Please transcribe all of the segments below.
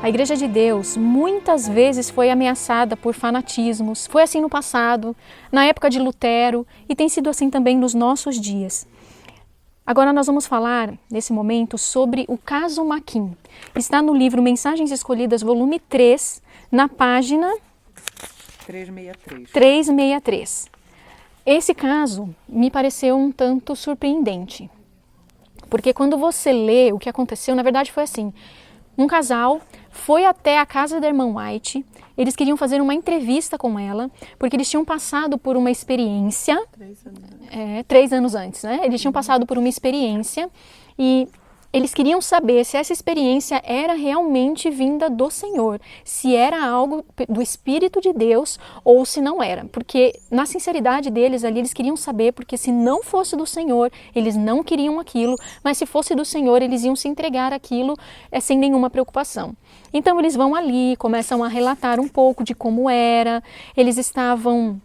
A Igreja de Deus muitas vezes foi ameaçada por fanatismos. Foi assim no passado, na época de Lutero, e tem sido assim também nos nossos dias. Agora nós vamos falar, nesse momento, sobre o caso Machin. Está no livro Mensagens Escolhidas, volume 3, na página 363. Esse caso me pareceu um tanto surpreendente, porque quando você lê o que aconteceu, na verdade foi assim: um casal foi até a casa da irmã White, eles queriam fazer uma entrevista com ela, porque eles tinham passado por uma experiência, 3 anos antes, né? Eles tinham passado por uma experiência e eles queriam saber se essa experiência era realmente vinda do Senhor, se era algo do Espírito de Deus ou se não era. Porque na sinceridade deles ali, eles queriam saber, porque se não fosse do Senhor, eles não queriam aquilo, mas se fosse do Senhor, eles iam se entregar àquilo sem nenhuma preocupação. Então eles vão ali, começam a relatar um pouco de como era, eles estavam...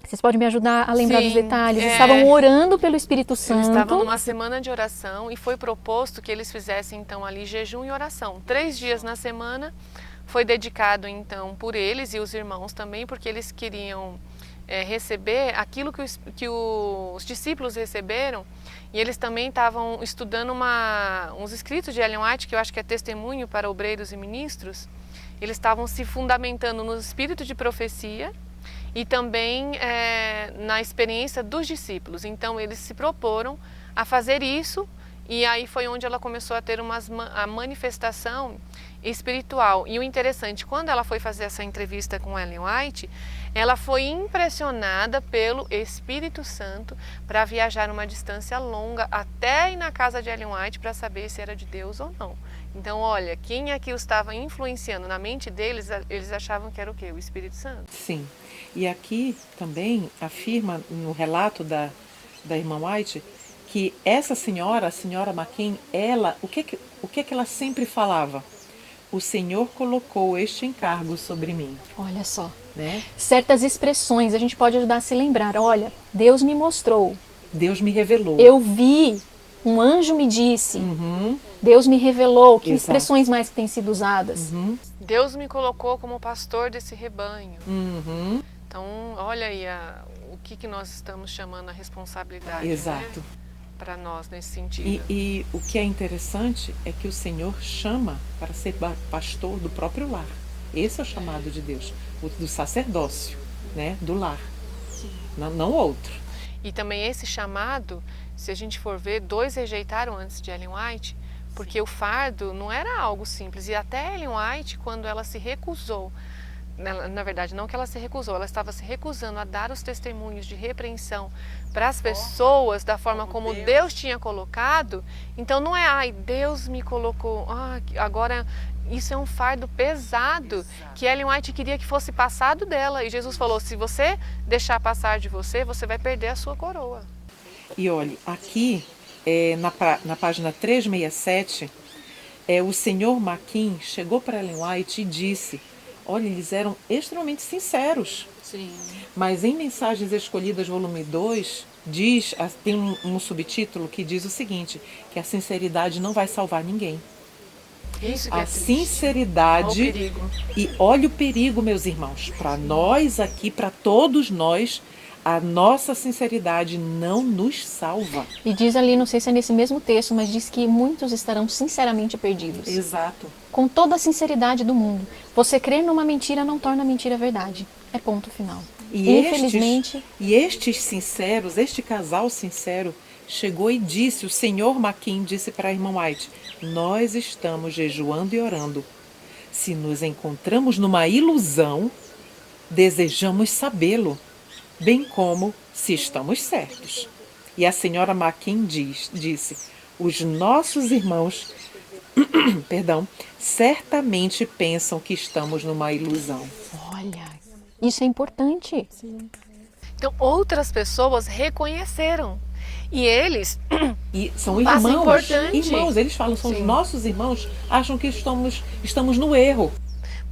Vocês podem me ajudar a lembrar dos detalhes? Estavam orando pelo Espírito Santo. Eles estavam numa semana de oração e foi proposto que eles fizessem então ali jejum e oração. 3 dias na semana foi dedicado então por eles e os irmãos também, porque eles queriam receber aquilo que os discípulos receberam. E eles também estavam estudando uns escritos de Ellen White, que eu acho que é testemunho para obreiros e ministros. Eles estavam se fundamentando no espírito de profecia e também na experiência dos discípulos. Então eles se proporam a fazer isso, e aí foi onde ela começou a ter a manifestação espiritual. E o interessante, quando ela foi fazer essa entrevista com Ellen White, ela foi impressionada pelo Espírito Santo para viajar uma distância longa até ir na casa de Ellen White para saber se era de Deus ou não. Então, olha, quem aqui estava influenciando na mente deles, eles achavam que era o quê? O Espírito Santo. Sim. E aqui também afirma no relato da irmã White que essa senhora, a senhora Machin, ela, o que ela sempre falava? O Senhor colocou este encargo sobre mim. Olha só, né? Certas expressões a gente pode ajudar a se lembrar. Olha, Deus me mostrou. Deus me revelou. Eu vi, um anjo me disse. Deus me revelou. Que expressões mais que têm sido usadas? Deus me colocou como pastor desse rebanho. Então, olha aí o que nós estamos chamando a responsabilidade. Exato. Né? Para nós nesse sentido. E o que é interessante é que o Senhor chama para ser pastor do próprio lar. Esse é o chamado de Deus, do sacerdócio, né? Do lar, não outro. E também esse chamado, se a gente for ver, 2 rejeitaram antes de Ellen White, porque o fardo não era algo simples. E até Ellen White, quando ela se recusou, na verdade, não que ela se recusou, ela estava se recusando a dar os testemunhos de repreensão para as pessoas da forma como Deus tinha colocado. Então não é, ai, Deus me colocou, agora isso é um fardo pesado. Que Ellen White queria que fosse passado dela. E Jesus falou, se você deixar passar de você, você vai perder a sua coroa. E olhe, aqui na página 367, o senhor Machin chegou para Ellen White e disse: olha, eles eram extremamente sinceros. Sim. Mas em Mensagens Escolhidas, volume 2, tem um subtítulo que diz o seguinte, que a sinceridade não vai salvar ninguém. Isso que a sinceridade, olha o perigo. E olha o perigo, meus irmãos, para nós aqui, para todos nós, a nossa sinceridade não nos salva. E diz ali, não sei se é nesse mesmo texto, mas diz que muitos estarão sinceramente perdidos. Exato. Com toda a sinceridade do mundo. Você crer numa mentira não torna a mentira verdade. É ponto final. Infelizmente. Estes sinceros, este casal sincero, chegou e disse, o senhor Machin disse para a irmã White: nós estamos jejuando e orando. Se nos encontramos numa ilusão, desejamos sabê-lo, bem como se estamos certos. E a senhora Machin disse: os nossos irmãos certamente pensam que estamos numa ilusão. Olha, isso é importante. Sim. Então, outras pessoas reconheceram. E eles... E são irmãos, eles falam, são os nossos irmãos, acham que estamos no erro.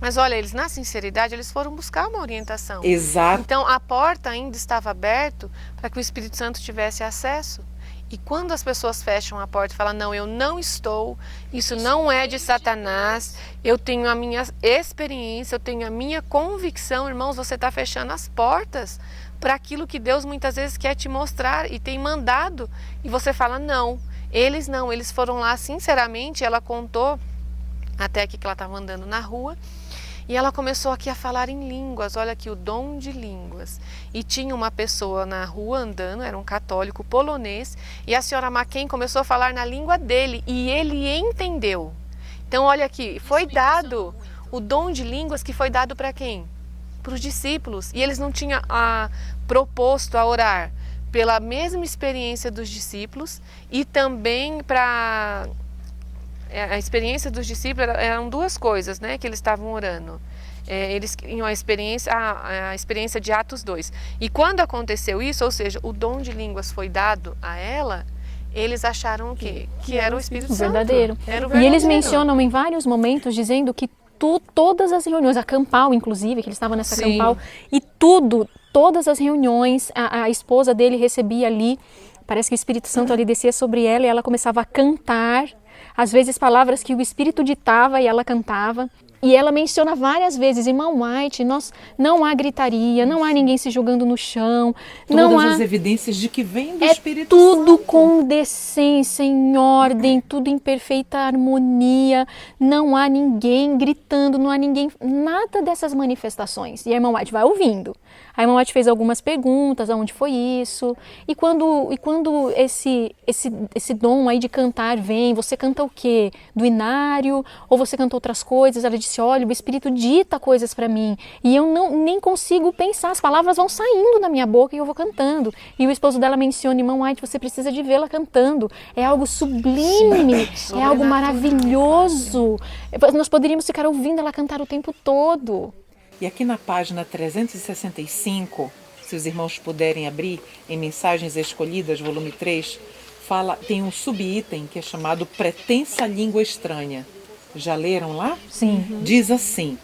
Mas olha, eles na sinceridade, eles foram buscar uma orientação. Exato. Então a porta ainda estava aberta para que o Espírito Santo tivesse acesso. E quando as pessoas fecham a porta e falam, não, eu não estou, isso não é de Satanás, eu tenho a minha experiência, eu tenho a minha convicção, irmãos, você está fechando as portas para aquilo que Deus muitas vezes quer te mostrar e tem mandado. E você fala, não, eles foram lá sinceramente, ela contou até aqui que ela estava andando na rua, e ela começou aqui a falar em línguas, olha aqui o dom de línguas. E tinha uma pessoa na rua andando, era um católico polonês, e a senhora Macken começou a falar na língua dele, e ele entendeu. Então olha aqui, foi dado o dom de línguas que foi dado para quem? Para os discípulos. E eles não tinham proposto a orar pela mesma experiência dos discípulos e também para... A experiência dos discípulos eram duas coisas, né, que eles estavam orando. Eles tinham a experiência de Atos 2. E quando aconteceu isso, ou seja, o dom de línguas foi dado a ela, eles acharam o quê? Que era o Espírito Santo. Verdadeiro. Era o verdadeiro. E eles mencionam em vários momentos, dizendo que todas as reuniões, a campal inclusive, que eles estavam nessa Sim. campal, e todas as reuniões, a esposa dele recebia ali, parece que o Espírito Santo ali descia sobre ela e ela começava a cantar, às vezes palavras que o Espírito ditava e ela cantava. E ela menciona várias vezes, irmã White, não há gritaria, não há ninguém se jogando no chão. Todas as evidências de que vem do Espírito tudo Santo. com decência, em ordem, tudo em perfeita harmonia. Não há ninguém gritando, não há ninguém, nada dessas manifestações. E a irmã White vai ouvindo. A irmã White fez algumas perguntas, aonde foi isso? E quando esse dom aí de cantar vem, você canta o quê? Do inário? Ou você canta outras coisas? Ela disse, olha, o Espírito dita coisas para mim e eu nem consigo pensar, as palavras vão saindo da minha boca e eu vou cantando. E o esposo dela menciona, irmã White, você precisa de vê-la cantando. É algo sublime, é algo maravilhoso. Nós poderíamos ficar ouvindo ela cantar o tempo todo. E aqui na página 365, se os irmãos puderem abrir, em Mensagens Escolhidas, volume 3, tem um subitem que é chamado Pretensa Língua Estranha. Já leram lá? Sim. Diz assim,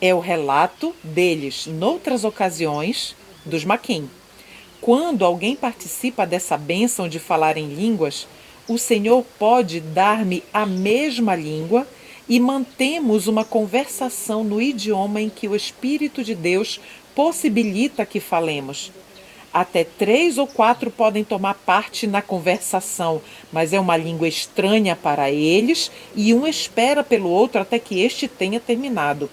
é o relato deles, noutras ocasiões, dos Macken. Quando alguém participa dessa bênção de falar em línguas, o Senhor pode dar-me a mesma língua e mantemos uma conversação no idioma em que o Espírito de Deus possibilita que falemos. Até 3 ou 4 podem tomar parte na conversação, mas é uma língua estranha para eles e um espera pelo outro até que este tenha terminado.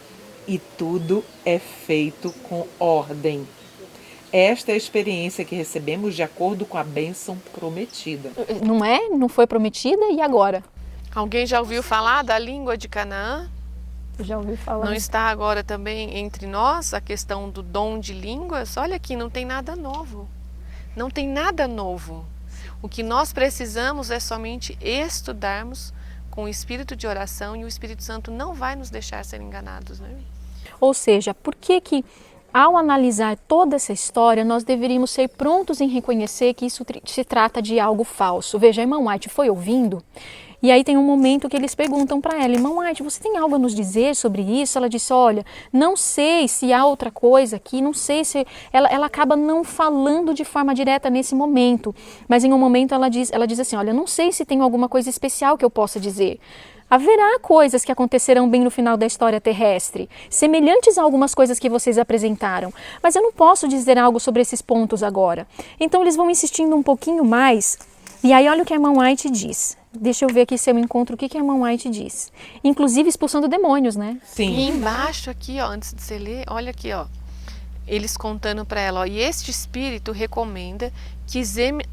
E tudo é feito com ordem. Esta é a experiência que recebemos de acordo com a bênção prometida. Não é? Não foi prometida? E agora? Alguém já ouviu falar da língua de Canaã? Já ouvi falar. Não está agora também entre nós a questão do dom de línguas? Olha aqui, não tem nada novo. Não tem nada novo. O que nós precisamos é somente estudarmos com o espírito de oração e o Espírito Santo não vai nos deixar ser enganados, né? Ou seja, por que ao analisar toda essa história, nós deveríamos ser prontos em reconhecer que isso se trata de algo falso? Veja, a irmã White foi ouvindo. E aí tem um momento que eles perguntam para ela, irmã White, você tem algo a nos dizer sobre isso? Ela disse, olha, não sei se há outra coisa aqui, não sei se... Ela acaba não falando de forma direta nesse momento, mas em um momento ela diz assim, olha, não sei se tem alguma coisa especial que eu possa dizer. Haverá coisas que acontecerão bem no final da história terrestre, semelhantes a algumas coisas que vocês apresentaram, mas eu não posso dizer algo sobre esses pontos agora. Então eles vão insistindo um pouquinho mais, e aí olha o que a irmã White diz. Deixa eu ver aqui se eu encontro o que a irmã White diz. Inclusive expulsando demônios, né? Sim. E embaixo aqui, ó, antes de você ler, olha aqui, ó. Eles contando para ela, ó, e este Espírito recomenda que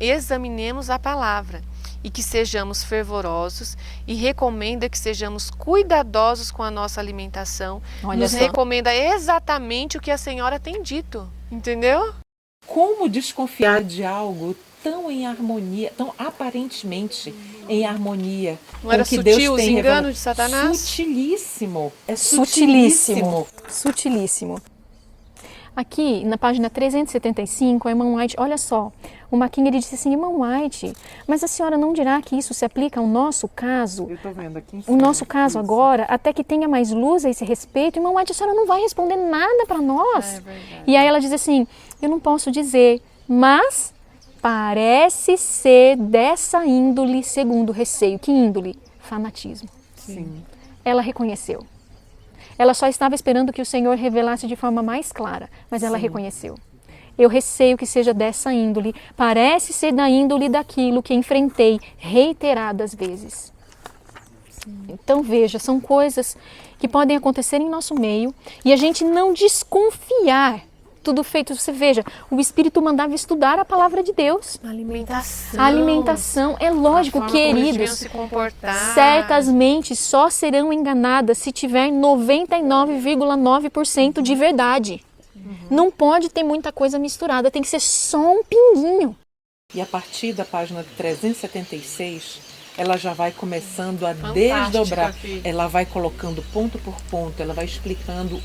examinemos a palavra e que sejamos fervorosos e recomenda que sejamos cuidadosos com a nossa alimentação. Nos recomenda exatamente o que a senhora tem dito, entendeu? Como desconfiar de algo tão em harmonia, tão aparentemente em harmonia? Não era com que sutil Deus os tem enganos de Satanás? Sutilíssimo. É Sutilíssimo. Sutilíssimo. Aqui, na página 375, a irmã White, olha só, o Macken, ele disse assim, irmã White, mas a senhora não dirá que isso se aplica ao nosso caso? Eu tô vendo aqui em O cima, nosso caso agora, até que tenha mais luz a esse respeito, irmã White, a senhora não vai responder nada para nós. É verdade. E aí ela diz assim, eu não posso dizer, mas parece ser dessa índole, segundo o receio. Que índole? Fanatismo. Sim. Ela reconheceu. Ela só estava esperando que o Senhor revelasse de forma mais clara, mas ela reconheceu. Eu receio que seja dessa índole, parece ser da índole daquilo que enfrentei reiteradas vezes. Então veja, são coisas que podem acontecer em nosso meio e a gente não desconfiar. Tudo feito, você veja, o Espírito mandava estudar a palavra de Deus. Alimentação. A alimentação, é lógico, A forma como eles deviam queridos, se comportar. certas mentes só serão enganadas se tiver 99,9% de verdade. Não pode ter muita coisa misturada, tem que ser só um pinguinho. E a partir da página 376, ela já vai começando a desdobrar. Fih. Ela vai colocando ponto por ponto, ela vai explicando,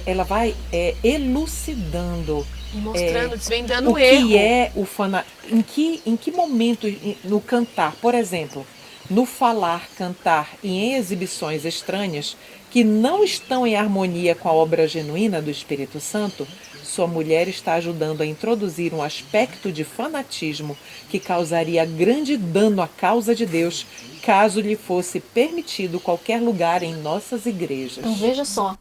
ela vai elucidando. E mostrando, desvendando O o erro. que é o fanatismo? Em que momento no cantar, por exemplo, no falar, cantar e em exibições estranhas que não estão em harmonia com a obra genuína do Espírito Santo, sua mulher está ajudando a introduzir um aspecto de fanatismo que causaria grande dano à causa de Deus, caso lhe fosse permitido qualquer lugar em nossas igrejas. Então veja só,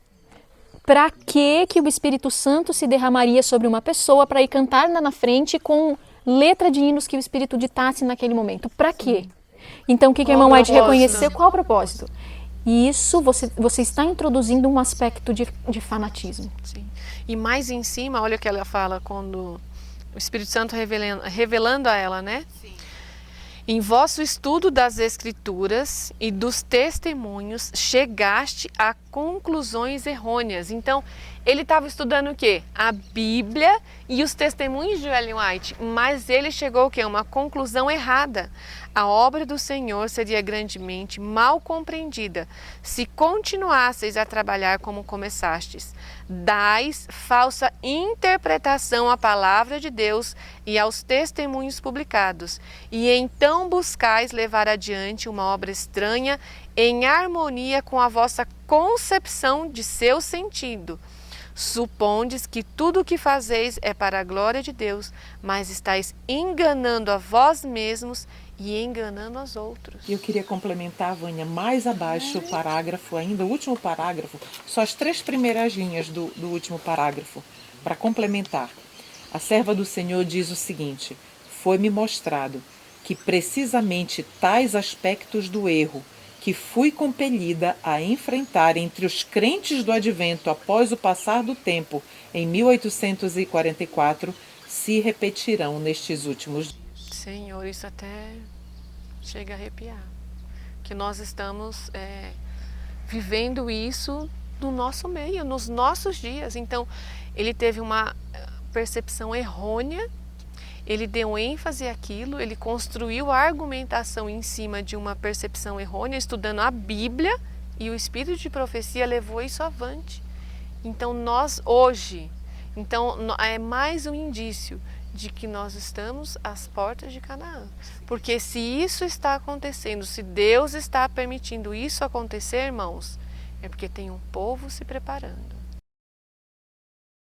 para que o Espírito Santo se derramaria sobre uma pessoa para ir cantar lá na frente com letra de hinos que o Espírito ditasse naquele momento? Para quê? Então o que a irmã White reconheceu? Qual o propósito? Isso, você está introduzindo um aspecto de fanatismo. Sim. E mais em cima, olha o que ela fala quando o Espírito Santo revelando a ela, né? Sim. Em vosso estudo das Escrituras e dos testemunhos, chegaste a conclusões errôneas. Então, ele estava estudando o quê? A Bíblia e os testemunhos de Ellen White, mas ele chegou ao quê? Uma conclusão errada. A obra do Senhor seria grandemente mal compreendida se continuasseis a trabalhar como começastes. Dais falsa interpretação à palavra de Deus e aos testemunhos publicados, e então buscais levar adiante uma obra estranha em harmonia com a vossa concepção de seu sentido. Supondes que tudo o que fazeis é para a glória de Deus, mas estáis enganando a vós mesmos e enganando os outros. E eu queria complementar, Vânia, mais abaixo o parágrafo, ainda o último parágrafo, só as 3 primeiras linhas do último parágrafo, para complementar. A serva do Senhor diz o seguinte: foi-me mostrado que precisamente tais aspectos do erro que fui compelida a enfrentar entre os crentes do Advento após o passar do tempo, em 1844, se repetirão nestes últimos dias. Senhor, isso até chega a arrepiar. Que nós estamos vivendo isso no nosso meio, nos nossos dias. Então, ele teve uma percepção errônea, ele deu ênfase àquilo, ele construiu a argumentação em cima de uma percepção errônea, estudando a Bíblia, e o espírito de profecia levou isso avante. Então, nós hoje, é mais um indício de que nós estamos às portas de Canaã. Porque se isso está acontecendo, se Deus está permitindo isso acontecer, irmãos, é porque tem um povo se preparando.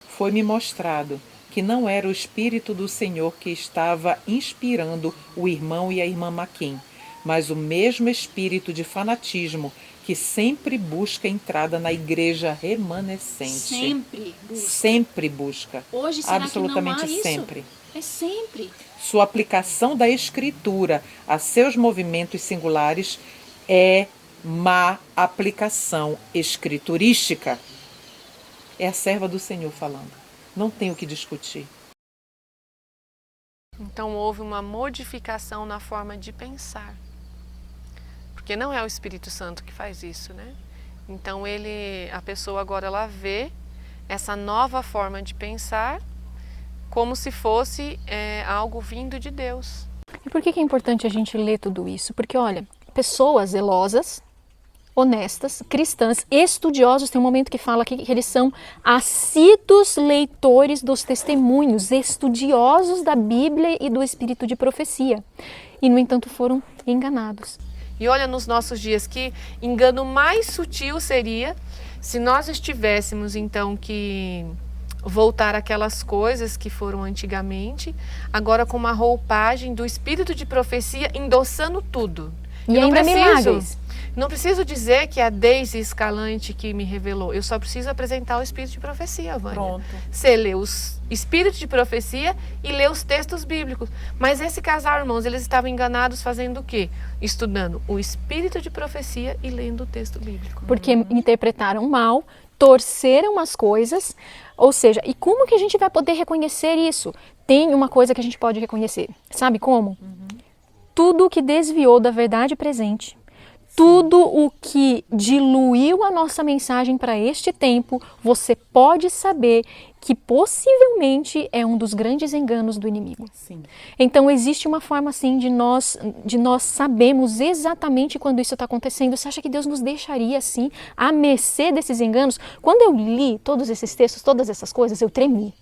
Foi-me mostrado que não era o Espírito do Senhor que estava inspirando o irmão e a irmã Maquin, mas o mesmo espírito de fanatismo que sempre busca entrada na igreja remanescente. Sempre busca. Sempre busca. Hoje será absolutamente que não há isso? sempre. É sempre. Sua aplicação da escritura a seus movimentos singulares é má aplicação escriturística. É a serva do Senhor falando. Não tem o que discutir. Então houve uma modificação na forma de pensar. Porque não é o Espírito Santo que faz isso, né? Então a pessoa agora ela vê essa nova forma de pensar como se fosse algo vindo de Deus. E por que é importante a gente ler tudo isso? Porque, olha, pessoas zelosas, honestas, cristãs, estudiosos, tem um momento que fala aqui que eles são assíduos leitores dos testemunhos, estudiosos da Bíblia e do espírito de profecia. E, no entanto, foram enganados. E olha nos nossos dias que engano mais sutil seria se nós estivéssemos, então, que voltar àquelas coisas que foram antigamente, agora com uma roupagem do espírito de profecia endossando tudo. E ainda milagres. Não preciso dizer que é a Deise Escalante que me revelou. Eu só preciso apresentar o espírito de profecia, Vânia. Pronto. Você lê os espíritos de profecia e lê os textos bíblicos. Mas esse casal, irmãos, eles estavam enganados fazendo o quê? Estudando o espírito de profecia e lendo o texto bíblico. Porque interpretaram mal, torceram as coisas, ou seja, e como que a gente vai poder reconhecer isso? Tem uma coisa que a gente pode reconhecer, sabe como? Tudo que desviou da verdade presente, tudo o que diluiu a nossa mensagem para este tempo, você pode saber que possivelmente é um dos grandes enganos do inimigo. Sim. Então existe uma forma assim de nós sabermos exatamente quando isso está acontecendo. Você acha que Deus nos deixaria assim, à mercê desses enganos? Quando eu li todos esses textos, todas essas coisas, eu tremi.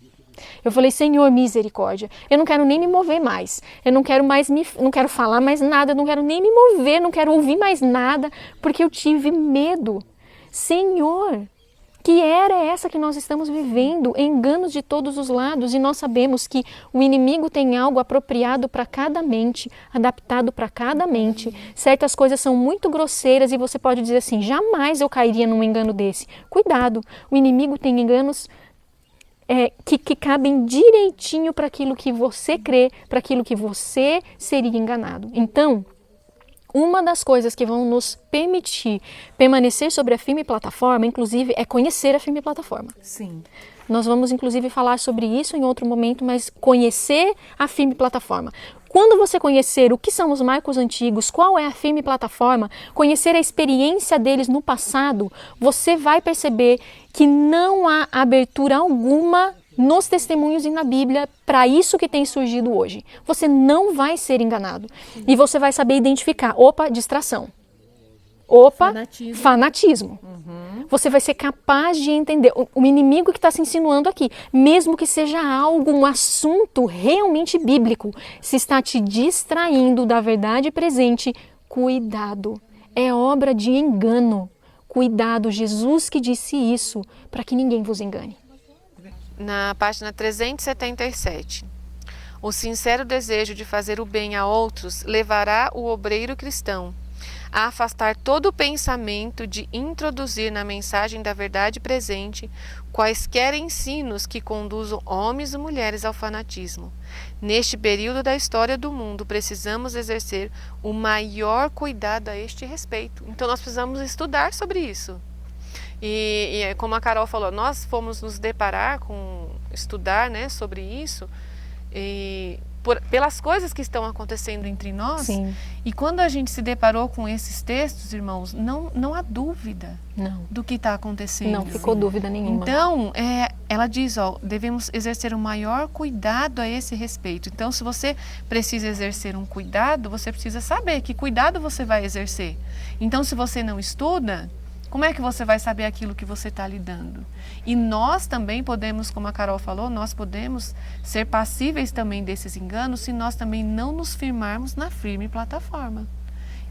Eu falei, Senhor, misericórdia, eu não quero nem me mover mais, eu não quero mais não quero falar mais nada, eu não quero nem me mover, não quero ouvir mais nada, porque eu tive medo. Senhor, que era essa que nós estamos vivendo? Enganos de todos os lados, e nós sabemos que o inimigo tem algo apropriado para cada mente, adaptado para cada mente. Certas coisas são muito grosseiras e você pode dizer assim, jamais eu cairia num engano desse. Cuidado, o inimigo tem enganos que cabem direitinho para aquilo que você crê, para aquilo que você seria enganado. Então, uma das coisas que vão nos permitir permanecer sobre a firme plataforma, inclusive, é conhecer a firme plataforma. Sim. Nós vamos, inclusive, falar sobre isso em outro momento, mas conhecer a firme plataforma. Quando você conhecer o que são os marcos antigos, qual é a firme plataforma, conhecer a experiência deles no passado, você vai perceber que não há abertura alguma nos testemunhos e na Bíblia para isso que tem surgido hoje. Você não vai ser enganado. E você vai saber identificar, opa, distração. Opa, fanatismo. Você vai ser capaz de entender o inimigo que está se insinuando aqui, mesmo que seja algo, um assunto realmente bíblico, se está te distraindo da verdade presente, cuidado. É obra de engano. Cuidado, Jesus que disse isso, para que ninguém vos engane. Na página 377. O sincero desejo de fazer o bem a outros levará o obreiro cristão a afastar todo o pensamento de introduzir na mensagem da verdade presente quaisquer ensinos que conduzam homens e mulheres ao fanatismo. Neste período da história do mundo, precisamos exercer o maior cuidado a este respeito. Então, nós precisamos estudar sobre isso. E como a Carol falou, nós fomos nos deparar estudar, né, sobre isso, pelas coisas que estão acontecendo entre nós. Sim. E quando a gente se deparou com esses textos, irmãos, não há dúvida do que está acontecendo. Não ficou dúvida nenhuma. Então, ela diz, devemos exercer o maior cuidado a esse respeito. Então, se você precisa exercer um cuidado, você precisa saber que cuidado você vai exercer. Então, se você não estuda, como é que você vai saber aquilo que você está lidando? E nós também podemos, como a Carol falou, nós podemos ser passíveis também desses enganos se nós também não nos firmarmos na firme plataforma.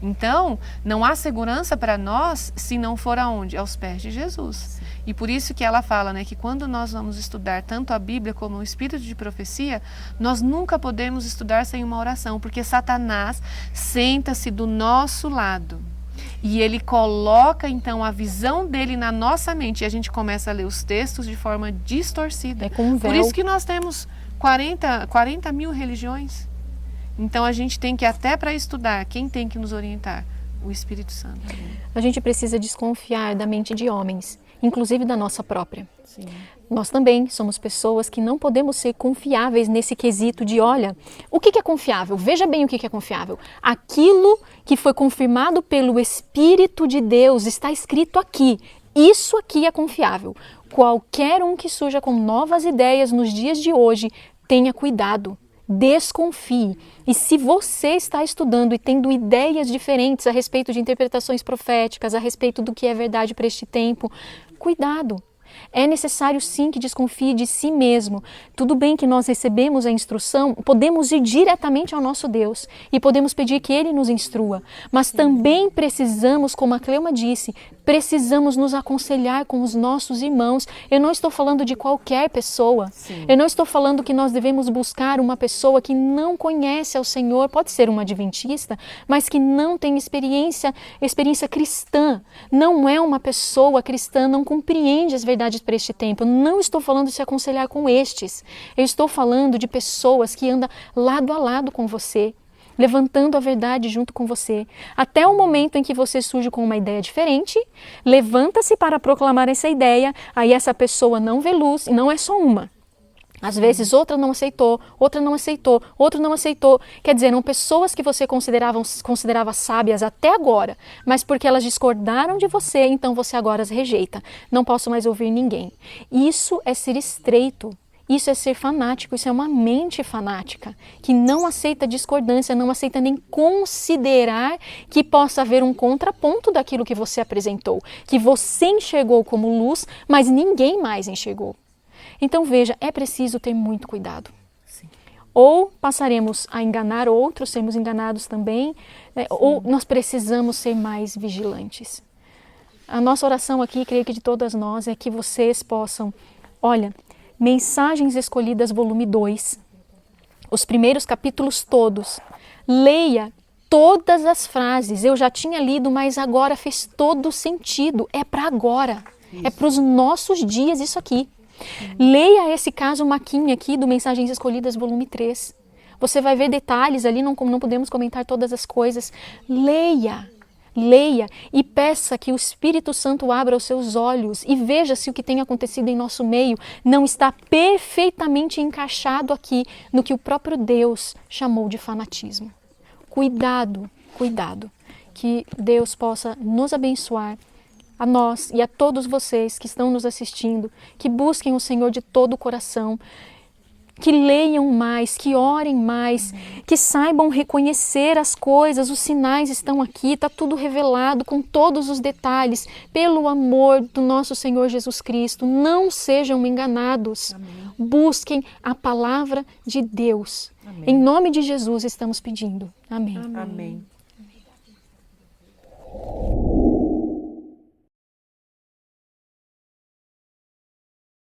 Então, não há segurança para nós se não for aonde? Aos pés de Jesus. E por isso que ela fala, né, que quando nós vamos estudar tanto a Bíblia como o Espírito de Profecia, nós nunca podemos estudar sem uma oração, porque Satanás senta-se do nosso lado. E ele coloca, então, a visão dele na nossa mente. E a gente começa a ler os textos de forma distorcida. É com um véu. Por isso que nós temos 40 mil religiões. Então, a gente tem que, até para estudar, quem tem que nos orientar? O Espírito Santo. A gente precisa desconfiar da mente de homens, inclusive da nossa própria. Sim. Nós também somos pessoas que não podemos ser confiáveis nesse quesito de, olha, o que é confiável? Veja bem o que é confiável. Aquilo que foi confirmado pelo Espírito de Deus está escrito aqui. Isso aqui é confiável. Qualquer um que surja com novas ideias nos dias de hoje, tenha cuidado. Desconfie. E se você está estudando e tendo ideias diferentes a respeito de interpretações proféticas, a respeito do que é verdade para este tempo, cuidado. É necessário sim que desconfie de si mesmo. Tudo bem que nós recebemos a instrução, podemos ir diretamente ao nosso Deus e podemos pedir que Ele nos instrua. Mas também precisamos, como a Cleuma disse, precisamos nos aconselhar com os nossos irmãos. Eu não estou falando de qualquer pessoa. Sim. Eu não estou falando que nós devemos buscar uma pessoa que não conhece ao Senhor, pode ser uma adventista, mas que não tem experiência cristã. Não é uma pessoa cristã, não compreende as verdades para este tempo. Eu não estou falando de se aconselhar com estes. Eu estou falando de pessoas que andam lado a lado com você, levantando a verdade junto com você. Até o momento em que você surge com uma ideia diferente, levanta-se para proclamar essa ideia, aí essa pessoa não vê luz, e não é só uma. Às vezes outra não aceitou, outra não aceitou, outro não aceitou. Quer dizer, eram pessoas que você considerava sábias até agora, mas porque elas discordaram de você, então você agora as rejeita. Não posso mais ouvir ninguém. Isso é ser estreito. Isso é ser fanático, isso é uma mente fanática, que não aceita discordância, não aceita nem considerar que possa haver um contraponto daquilo que você apresentou, que você enxergou como luz, mas ninguém mais enxergou. Então veja, é preciso ter muito cuidado. Sim. Ou passaremos a enganar outros, sermos enganados também, né? Ou nós precisamos ser mais vigilantes. A nossa oração aqui, creio que de todas nós, é que vocês possam, olha, Mensagens Escolhidas, volume 2, os primeiros capítulos todos. Leia todas as frases. Eu já tinha lido, mas agora fez todo sentido. É para agora. Isso. É para os nossos dias isso aqui. Leia esse caso Maquin aqui do Mensagens Escolhidas, volume 3. Você vai ver detalhes ali, não podemos comentar todas as coisas. Leia e peça que o Espírito Santo abra os seus olhos e veja se o que tem acontecido em nosso meio não está perfeitamente encaixado aqui no que o próprio Deus chamou de fanatismo. Cuidado. Que Deus possa nos abençoar, a nós e a todos vocês que estão nos assistindo, que busquem o Senhor de todo o coração, que leiam mais, que orem mais, que saibam reconhecer as coisas, os sinais estão aqui, está tudo revelado com todos os detalhes, pelo amor do nosso Senhor Jesus Cristo. Não sejam enganados. Amém. Busquem a palavra de Deus. Amém. Em nome de Jesus estamos pedindo. Amém. Amém.